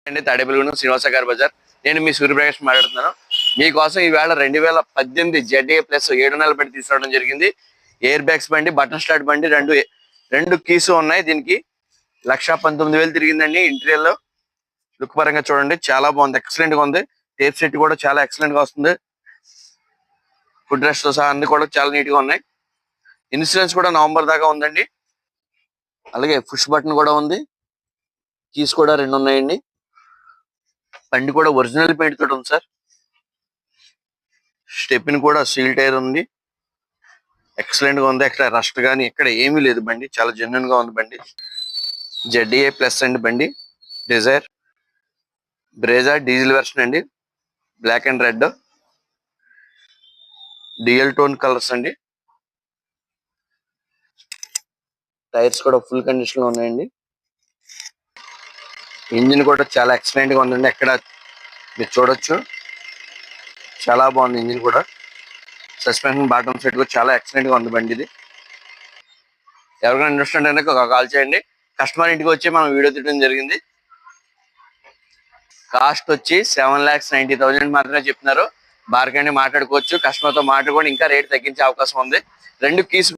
అండి తాడేపల్లిగూడెం శ్రీనివాస గారి బజార్. నేను మీ సూర్యప్రకాష్ మాట్లాడుతున్నాను. మీకోసం ఈవేళ 2018 ZA ప్లస్ 7 నెలల బండి తీసుకురావడం జరిగింది. ఎయిర్ బ్యాగ్స్ బండి, బటన్ స్టార్ట్ బండి, రెండు కీస్ ఉన్నాయి. దీనికి 1,19,000 తిరిగిందండి. ఇంటీరియర్ లో లుక్ పరంగా చూడండి, చాలా బాగుంది, ఎక్సలెంట్ గా ఉంది. టేప్ సెట్ కూడా చాలా ఎక్సలెంట్ గా వస్తుంది. ఫుడ్ రెస్ట్ తో సహా అన్ని కూడా చాలా నీట్ గా ఉన్నాయి. ఇన్సూరెన్స్ కూడా నవంబర్ దాకా ఉందండి. అలాగే పుష్ బటన్ కూడా ఉంది. కీస్ కూడా 2 ఉన్నాయండి. బండి కూడా ఒరిజినల్ పెయింట్ తోటి ఉంది సార్. స్టెప్ని కూడా సీల్ టైర్ ఉంది. ఎక్సలెంట్ గా ఉంది. ఎక్కడ రస్ట్ గానీ ఎక్కడ ఏమీ లేదు. బండి చాలా జెన్యున్ గా ఉంది. బండి ZA ప్లస్ అండి. బండి డిజైర్ బ్రేజా డీజిల్ వెర్షన్ అండి. Black and red dual tone colours అండి. టైర్స్ కూడా ఫుల్ కండిషన్ లో ఉన్నాయండి. ఇంజిన్ కూడా చాలా ఎక్సలెంట్ గా ఉందండి. ఎక్కడ మీరు చూడొచ్చు, చాలా బాగుంది ఇంజిన్ కూడా. సస్పెన్షన్ బాటమ్ సెట్ కూడా చాలా ఎక్సలెంట్ గా ఉంది బండి. ఇది ఎవరికైనా ఇంట్రెస్ట్ అంటే కాల్ చేయండి. కస్టమర్ ఇంటికి వచ్చి మనం వీడియో తీయడం జరిగింది. కాస్ట్ వచ్చి 7,90,000 మాత్రమే చెప్తున్నారు. బార్గెన్ మాట్లాడుకోవచ్చు. కస్టమర్ తో మాట్లాడుకొని ఇంకా రేట్ తగ్గించే అవకాశం ఉంది. రెండు కీస్